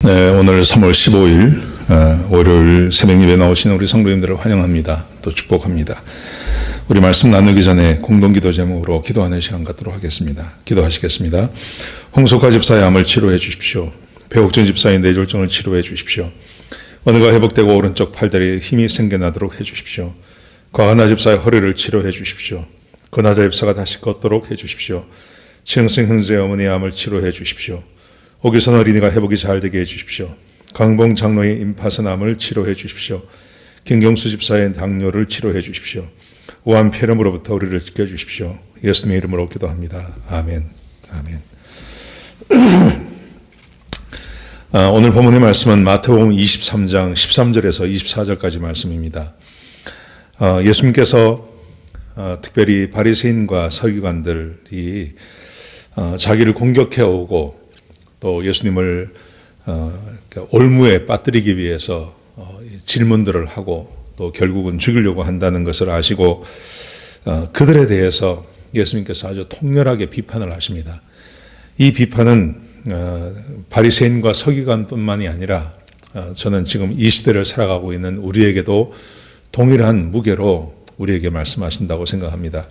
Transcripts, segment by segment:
네, 오늘 3월 15일 월요일 새벽 예배 나오신 우리 성도님들을 환영합니다. 또 축복합니다. 우리 말씀 나누기 전에 공동기도 제목으로 기도하는 시간 갖도록 하겠습니다. 기도하시겠습니다. 홍석화 집사의 암을 치료해 주십시오. 배옥준 집사의 뇌졸중을 치료해 주십시오. 어느가 회복되고 오른쪽 팔다리에 힘이 생겨나도록 해 주십시오. 과하나 집사의 허리를 치료해 주십시오. 권하자 집사가 다시 걷도록 해 주십시오. 최영생 형제의 어머니의 암을 치료해 주십시오. 오기선 어린이가 회복이 잘 되게 해주십시오. 강봉 장로의 임파선암을 치료해 주십시오. 김경수 집사의 당뇨를 치료해 주십시오. 우한 폐렴으로부터 우리를 지켜주십시오. 예수님의 이름으로 기도합니다. 아멘. 아멘. 오늘 본문의 말씀은 마태복음 23장 13절에서 24절까지 말씀입니다. 예수님께서 특별히 바리새인과 서기관들이 자기를 공격해 오고 또 예수님을 올무에 빠뜨리기 위해서 질문들을 하고 또 결국은 죽이려고 한다는 것을 아시고 그들에 대해서 예수님께서 아주 통렬하게 비판을 하십니다. 이 비판은 바리새인과 서기관뿐만이 아니라 저는 지금 이 시대를 살아가고 있는 우리에게도 동일한 무게로 우리에게 말씀하신다고 생각합니다.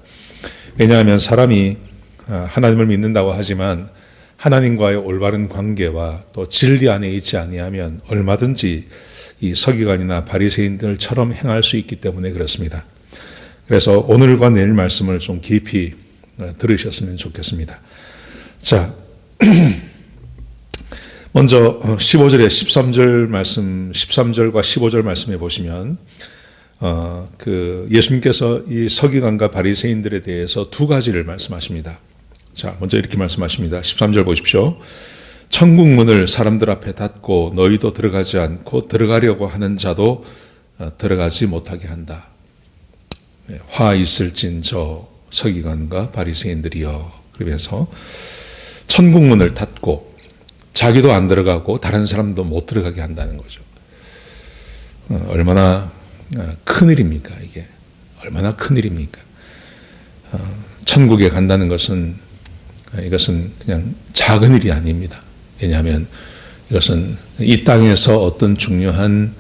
왜냐하면 사람이 하나님을 믿는다고 하지만 하나님과의 올바른 관계와 또 진리 안에 있지 아니하면 얼마든지 이 서기관이나 바리새인들처럼 행할 수 있기 때문에 그렇습니다. 그래서 오늘과 내일 말씀을 좀 깊이 들으셨으면 좋겠습니다. 자, 먼저 15절에 13절 말씀, 13절과 15절 말씀해 보시면 예수님께서 이 서기관과 바리새인들에 대해서 두 가지를 말씀하십니다. 자, 먼저 이렇게 말씀하십니다. 13절 보십시오. 천국 문을 사람들 앞에 닫고 너희도 들어가지 않고 들어가려고 하는 자도 들어가지 못하게 한다. 화 있을진저 서기관과 바리새인들이여. 그러면서 천국 문을 닫고 자기도 안 들어가고 다른 사람도 못 들어가게 한다는 거죠. 얼마나 큰일입니까 이게. 얼마나 큰일입니까. 천국에 간다는 것은 이것은 그냥 작은 일이 아닙니다. 왜냐하면 이것은 이 땅에서 어떤 중요한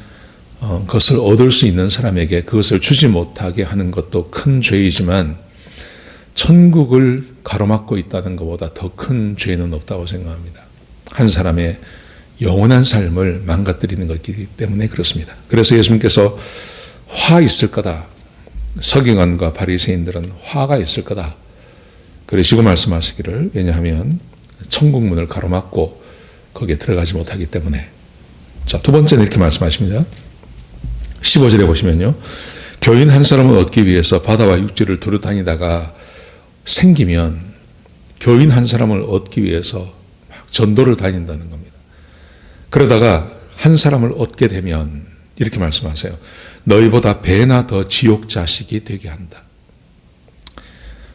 것을 얻을 수 있는 사람에게 그것을 주지 못하게 하는 것도 큰 죄이지만 천국을 가로막고 있다는 것보다 더 큰 죄는 없다고 생각합니다. 한 사람의 영원한 삶을 망가뜨리는 것이기 때문에 그렇습니다. 그래서 예수님께서 화 있을 거다. 서기관과 바리새인들은 화가 있을 거다. 그러시고 말씀하시기를, 왜냐하면 천국 문을 가로막고 거기에 들어가지 못하기 때문에. 자, 두 번째는 이렇게 말씀하십니다. 15절에 보시면요. 교인 한 사람을 얻기 위해서 바다와 육지를 두루 다니다가 생기면 교인 한 사람을 얻기 위해서 막 전도를 다닌다는 겁니다. 그러다가 한 사람을 얻게 되면 이렇게 말씀하세요. 너희보다 배나 더 지옥 자식이 되게 한다.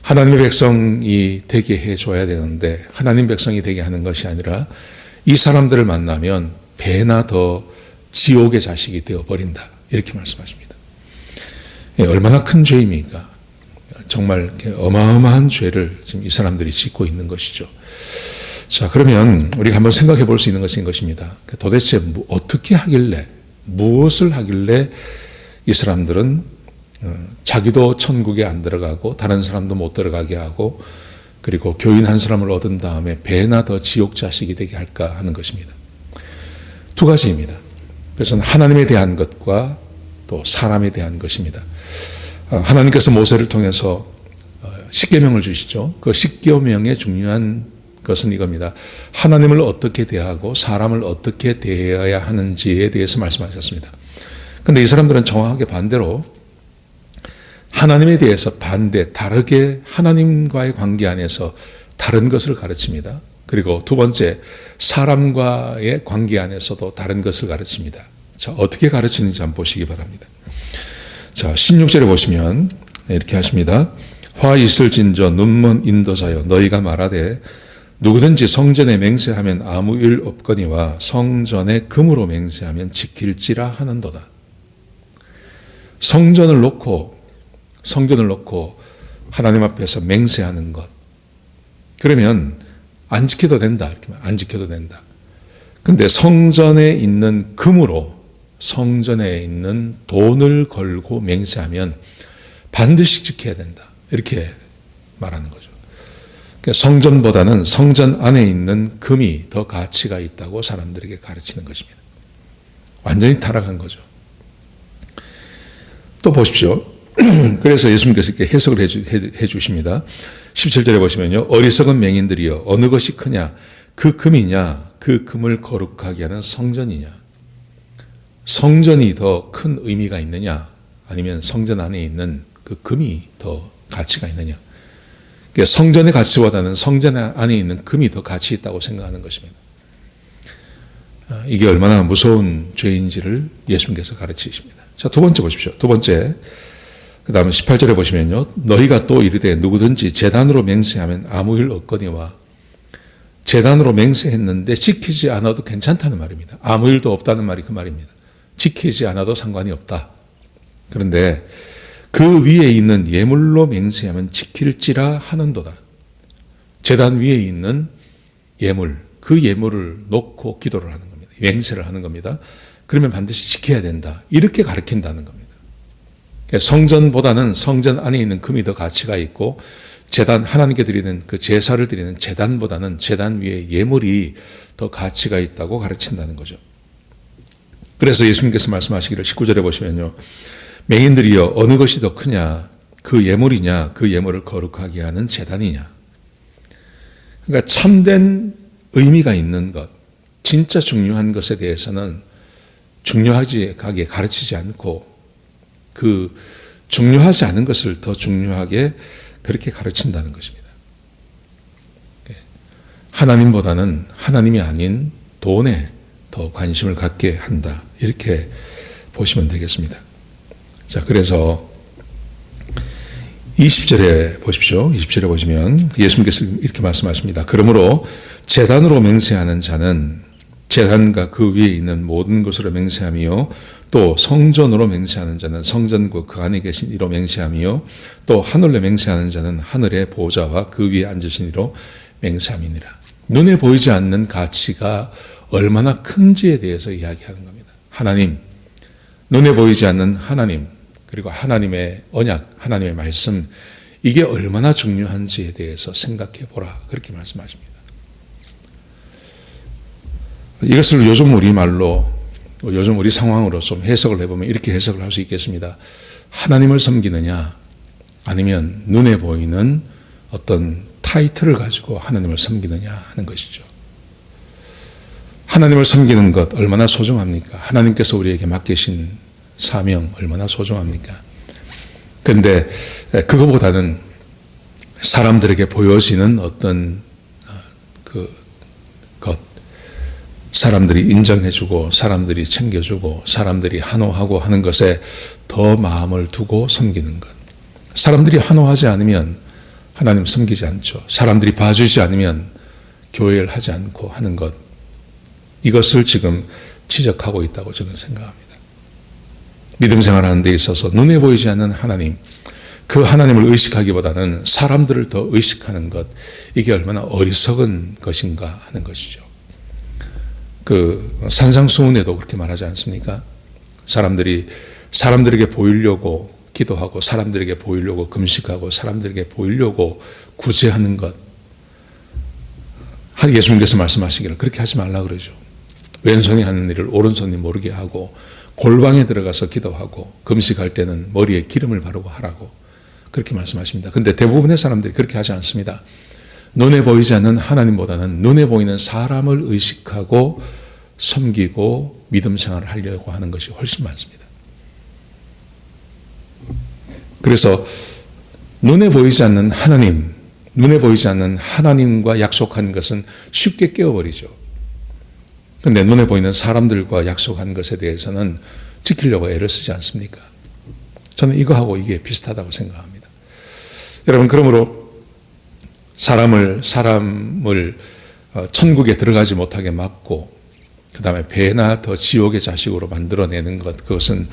하나님의 백성이 되게 해줘야 되는데 하나님 백성이 되게 하는 것이 아니라 이 사람들을 만나면 배나 더 지옥의 자식이 되어버린다. 이렇게 말씀하십니다. 얼마나 큰 죄입니까? 정말 어마어마한 죄를 지금 이 사람들이 짓고 있는 것이죠. 자, 그러면 우리가 한번 생각해 볼 수 있는 것인 것입니다. 도대체 어떻게 하길래, 무엇을 하길래 이 사람들은 자기도 천국에 안 들어가고 다른 사람도 못 들어가게 하고 그리고 교인 한 사람을 얻은 다음에 배나 더 지옥 자식이 되게 할까 하는 것입니다. 두 가지입니다. 그것은 하나님에 대한 것과 또 사람에 대한 것입니다. 하나님께서 모세를 통해서 십계명을 주시죠. 그 십계명의 중요한 것은 이겁니다. 하나님을 어떻게 대하고 사람을 어떻게 대해야 하는지에 대해서 말씀하셨습니다. 그런데 이 사람들은 정확하게 반대로 하나님에 대해서 다르게 하나님과의 관계 안에서 다른 것을 가르칩니다. 그리고 두 번째, 사람과의 관계 안에서도 다른 것을 가르칩니다. 자, 어떻게 가르치는지 한번 보시기 바랍니다. 자, 16절에 보시면 이렇게 하십니다. 화 있을진저 눈먼 인도자여 너희가 말하되 누구든지 성전에 맹세하면 아무 일 없거니와 성전에 금으로 맹세하면 지킬지라 하는도다. 성전을 놓고 하나님 앞에서 맹세하는 것. 그러면 안 지켜도 된다. 이렇게 안 지켜도 된다. 근데 성전에 있는 금으로 성전에 있는 돈을 걸고 맹세하면 반드시 지켜야 된다. 이렇게 말하는 거죠. 그러니까 성전보다는 성전 안에 있는 금이 더 가치가 있다고 사람들에게 가르치는 것입니다. 완전히 타락한 거죠. 또 보십시오. 그래서 예수님께서 이렇게 해석을 해 주십니다. 17절에 보시면요. 어리석은 맹인들이여 어느 것이 크냐? 그 금이냐? 그 금을 거룩하게 하는 성전이냐? 성전이 더 큰 의미가 있느냐? 아니면 성전 안에 있는 그 금이 더 가치가 있느냐? 그러니까 성전의 가치보다는 성전 안에 있는 금이 더 가치 있다고 생각하는 것입니다. 이게 얼마나 무서운 죄인지를 예수님께서 가르치십니다. 자, 두 번째 보십시오. 두 번째. 그 다음에 18절에 보시면요. 너희가 또 이르되 누구든지 제단으로 맹세하면 아무 일 없거니와 제단으로 맹세했는데 지키지 않아도 괜찮다는 말입니다. 아무 일도 없다는 말이 그 말입니다. 지키지 않아도 상관이 없다. 그런데 그 위에 있는 예물로 맹세하면 지킬지라 하는도다. 제단 위에 있는 예물, 그 예물을 놓고 기도를 하는 겁니다. 맹세를 하는 겁니다. 그러면 반드시 지켜야 된다. 이렇게 가르친다는 겁니다. 성전보다는 성전 안에 있는 금이 더 가치가 있고 제단, 하나님께 드리는 그 제사를 드리는 제단보다는 제단 위에 예물이 더 가치가 있다고 가르친다는 거죠. 그래서 예수님께서 말씀하시기를 19절에 보시면요. 맹인들이여 어느 것이 더 크냐? 그 예물이냐? 그 예물을 거룩하게 하는 제단이냐? 그러니까 참된 의미가 있는 것, 진짜 중요한 것에 대해서는 중요하게 가르치지 않고 그 중요하지 않은 것을 더 중요하게 그렇게 가르친다는 것입니다. 하나님보다는 하나님이 아닌 돈에 더 관심을 갖게 한다. 이렇게 보시면 되겠습니다. 자, 그래서 20절에 보십시오. 20절에 보시면 예수님께서 이렇게 말씀하십니다. 그러므로 제단으로 맹세하는 자는 제단과 그 위에 있는 모든 것으로 맹세하며 또 성전으로 맹세하는 자는 성전과 그 안에 계신 이로 맹세하며 또 하늘로 맹세하는 자는 하늘의 보좌와 그 위에 앉으신 이로 맹세함이니라. 눈에 보이지 않는 가치가 얼마나 큰지에 대해서 이야기하는 겁니다. 하나님, 눈에 보이지 않는 하나님, 그리고 하나님의 언약, 하나님의 말씀, 이게 얼마나 중요한지에 대해서 생각해 보라. 그렇게 말씀하십니다. 이것을 요즘 우리말로, 요즘 우리 상황으로 좀 해석을 해보면 이렇게 해석을 할 수 있겠습니다. 하나님을 섬기느냐, 아니면 눈에 보이는 어떤 타이틀을 가지고 하나님을 섬기느냐 하는 것이죠. 하나님을 섬기는 것 얼마나 소중합니까? 하나님께서 우리에게 맡기신 사명 얼마나 소중합니까? 그런데 그거보다는 사람들에게 보여지는 어떤 것, 사람들이 인정해주고 사람들이 챙겨주고 사람들이 환호하고 하는 것에 더 마음을 두고 섬기는 것. 사람들이 환호하지 않으면 하나님 섬기지 않죠. 사람들이 봐주지 않으면 교회를 하지 않고 하는 것. 이것을 지금 지적하고 있다고 저는 생각합니다. 믿음 생활하는 데 있어서 눈에 보이지 않는 하나님, 그 하나님을 의식하기보다는 사람들을 더 의식하는 것, 이게 얼마나 어리석은 것인가 하는 것이죠. 그 산상수훈에도 그렇게 말하지 않습니까? 사람들에게 보이려고 기도하고 사람들에게 보이려고 금식하고 사람들에게 보이려고 구제하는 것. 예수님께서 말씀하시기를 그렇게 하지 말라 그러죠. 왼손이 하는 일을 오른손이 모르게 하고 골방에 들어가서 기도하고 금식할 때는 머리에 기름을 바르고 하라고 그렇게 말씀하십니다. 그런데 대부분의 사람들이 그렇게 하지 않습니다. 눈에 보이지 않는 하나님보다는 눈에 보이는 사람을 의식하고 섬기고 믿음 생활을 하려고 하는 것이 훨씬 많습니다. 그래서 눈에 보이지 않는 하나님, 눈에 보이지 않는 하나님과 약속한 것은 쉽게 깨어버리죠. 그런데 눈에 보이는 사람들과 약속한 것에 대해서는 지키려고 애를 쓰지 않습니까? 저는 이거하고 이게 비슷하다고 생각합니다. 여러분, 그러므로 사람을 천국에 들어가지 못하게 막고 그 다음에 배나 더 지옥의 자식으로 만들어내는 것, 그것은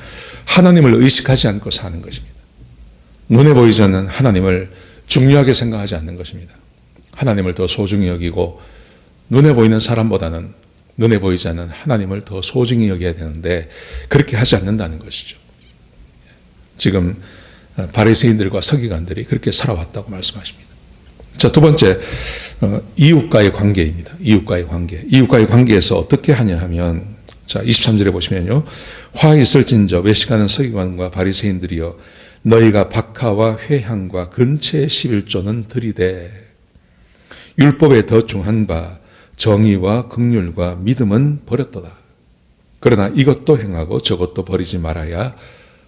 하나님을 의식하지 않고 사는 것입니다. 눈에 보이지 않는 하나님을 중요하게 생각하지 않는 것입니다. 하나님을 더 소중히 여기고 눈에 보이는 사람보다는 눈에 보이지 않는 하나님을 더 소중히 여겨야 되는데 그렇게 하지 않는다는 것이죠. 지금 바리새인들과 서기관들이 그렇게 살아왔다고 말씀하십니다. 자, 두 번째, 이웃과의 관계입니다. 이웃과의 관계. 이웃과의 관계에서 어떻게 하냐 하면, 자, 23절에 보시면요. 화 있을진저 외식하는 서기관과 바리새인들이여 너희가 박하와 회향과 근처의 11조는 들이되 율법에 더 중한 바 정의와 긍휼과 믿음은 버렸도다. 그러나 이것도 행하고 저것도 버리지 말아야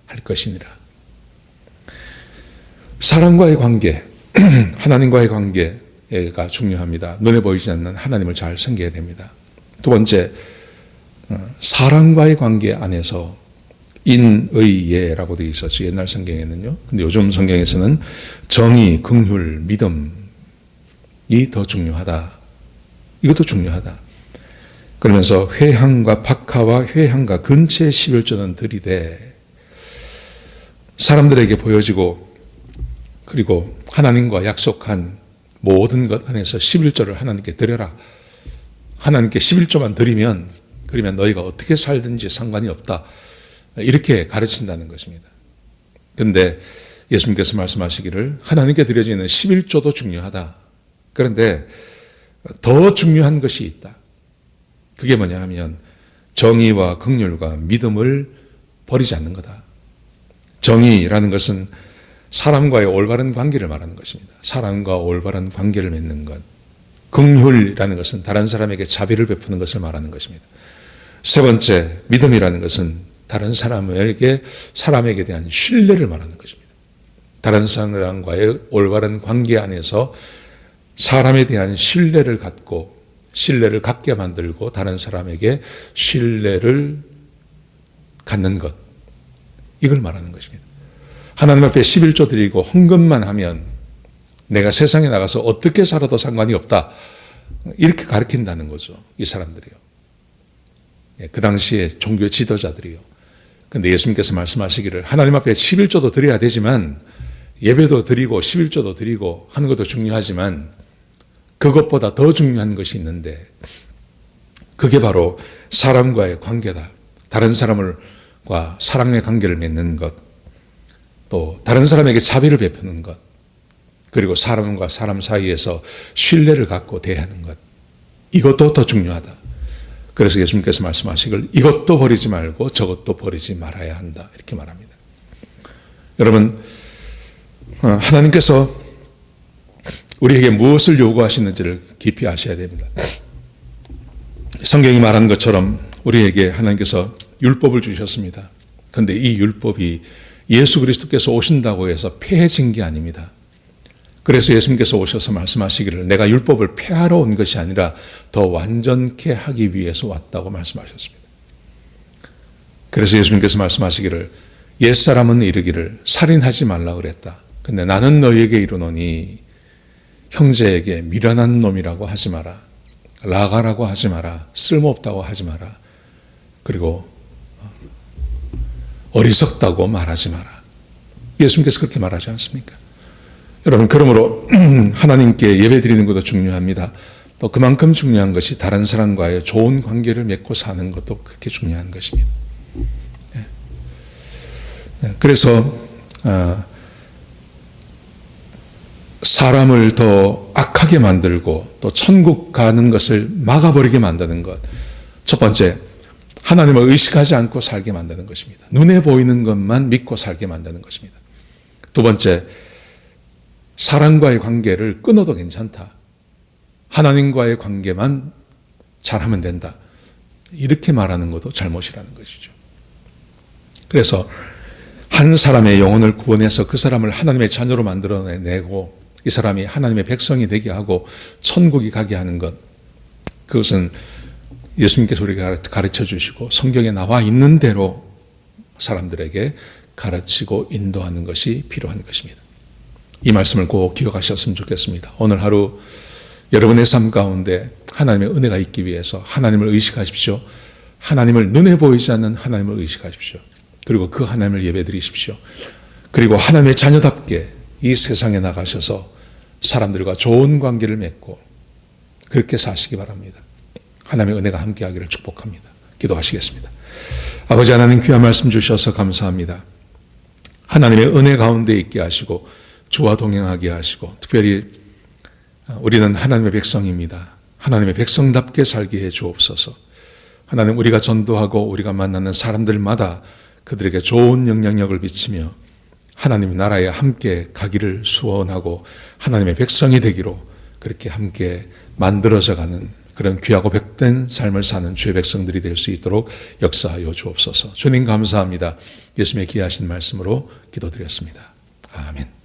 할 것이니라. 사람과의 관계, 하나님과의 관계가 중요합니다. 눈에 보이지 않는 하나님을 잘 섬겨야 됩니다. 두 번째, 사람과의 관계 안에서 인의예라고 되어 있었죠. 옛날 성경에는요. 근데 요즘 성경에서는 정의, 긍휼, 믿음이 더 중요하다. 이것도 중요하다. 그러면서 회향과 박하와 회향과 근처의 11조는 들이되 사람들에게 보여지고 그리고 하나님과 약속한 모든 것 안에서 11조를 하나님께 드려라. 하나님께 11조만 드리면 그러면 너희가 어떻게 살든지 상관이 없다. 이렇게 가르친다는 것입니다. 그런데 예수님께서 말씀하시기를 하나님께 드려지는 11조도 중요하다. 그런데 더 중요한 것이 있다. 그게 뭐냐 하면 정의와 긍휼과 믿음을 버리지 않는 거다. 정의라는 것은 사람과의 올바른 관계를 말하는 것입니다. 사람과 올바른 관계를 맺는 것. 긍휼이라는 것은 다른 사람에게 자비를 베푸는 것을 말하는 것입니다. 세 번째, 믿음이라는 것은 다른 사람에게 대한 신뢰를 말하는 것입니다. 다른 사람과의 올바른 관계 안에서 사람에 대한 신뢰를 갖게 만들고 다른 사람에게 신뢰를 갖는 것. 이걸 말하는 것입니다. 하나님 앞에 11조 드리고 헌금만 하면 내가 세상에 나가서 어떻게 살아도 상관이 없다. 이렇게 가르친다는 거죠. 이 사람들이요. 그 당시에 종교 지도자들이요. 근데 예수님께서 말씀하시기를 하나님 앞에 11조도 드려야 되지만 예배도 드리고 11조도 드리고 하는 것도 중요하지만 그것보다 더 중요한 것이 있는데 그게 바로 사람과의 관계다. 다른 사람과 사랑의 관계를 맺는 것, 또 다른 사람에게 자비를 베푸는 것, 그리고 사람과 사람 사이에서 신뢰를 갖고 대하는 것, 이것도 더 중요하다. 그래서 예수님께서 말씀하시길 이것도 버리지 말고 저것도 버리지 말아야 한다. 이렇게 말합니다. 여러분, 하나님께서 우리에게 무엇을 요구하시는지를 깊이 아셔야 됩니다. 성경이 말하는 것처럼 우리에게 하나님께서 율법을 주셨습니다. 그런데 이 율법이 예수 그리스도께서 오신다고 해서 폐해진 게 아닙니다. 그래서 예수님께서 오셔서 말씀하시기를 내가 율법을 폐하러 온 것이 아니라 더 완전케 하기 위해서 왔다고 말씀하셨습니다. 그래서 예수님께서 말씀하시기를 옛사람은 이르기를 살인하지 말라 그랬다. 근데 나는 너희에게 이르노니 형제에게 미련한 놈이라고 하지 마라. 라가라고 하지 마라. 쓸모없다고 하지 마라. 그리고 어리석다고 말하지 마라. 예수님께서 그렇게 말하지 않습니까? 여러분, 그러므로 하나님께 예배드리는 것도 중요합니다. 또 그만큼 중요한 것이 다른 사람과의 좋은 관계를 맺고 사는 것도 그렇게 중요한 것입니다. 그래서 사람을 더 악하게 만들고 또 천국 가는 것을 막아버리게 만드는 것. 첫 번째, 하나님을 의식하지 않고 살게 만드는 것입니다. 눈에 보이는 것만 믿고 살게 만드는 것입니다. 두 번째, 사람과의 관계를 끊어도 괜찮다. 하나님과의 관계만 잘하면 된다. 이렇게 말하는 것도 잘못이라는 것이죠. 그래서 한 사람의 영혼을 구원해서 그 사람을 하나님의 자녀로 만들어내고 이 사람이 하나님의 백성이 되게 하고 천국이 가게 하는 것, 그것은 예수님께서 우리에게 가르쳐 주시고 성경에 나와 있는 대로 사람들에게 가르치고 인도하는 것이 필요한 것입니다. 이 말씀을 꼭 기억하셨으면 좋겠습니다. 오늘 하루 여러분의 삶 가운데 하나님의 은혜가 있기 위해서 하나님을 의식하십시오. 하나님을 눈에 보이지 않는 하나님을 의식하십시오. 그리고 그 하나님을 예배드리십시오. 그리고 하나님의 자녀답게 이 세상에 나가셔서 사람들과 좋은 관계를 맺고 그렇게 사시기 바랍니다. 하나님의 은혜가 함께하기를 축복합니다. 기도하시겠습니다. 아버지 하나님 귀한 말씀 주셔서 감사합니다. 하나님의 은혜 가운데 있게 하시고 주와 동행하게 하시고 특별히 우리는 하나님의 백성입니다. 하나님의 백성답게 살게 해 주옵소서. 하나님 우리가 전도하고 우리가 만나는 사람들마다 그들에게 좋은 영향력을 비치며 하나님의 나라에 함께 가기를 소원하고 하나님의 백성이 되기로 그렇게 함께 만들어져 가는 그런 귀하고 복된 삶을 사는 주의 백성들이 될 수 있도록 역사하여 주옵소서. 주님 감사합니다. 예수님의 귀하신 말씀으로 기도드렸습니다. 아멘.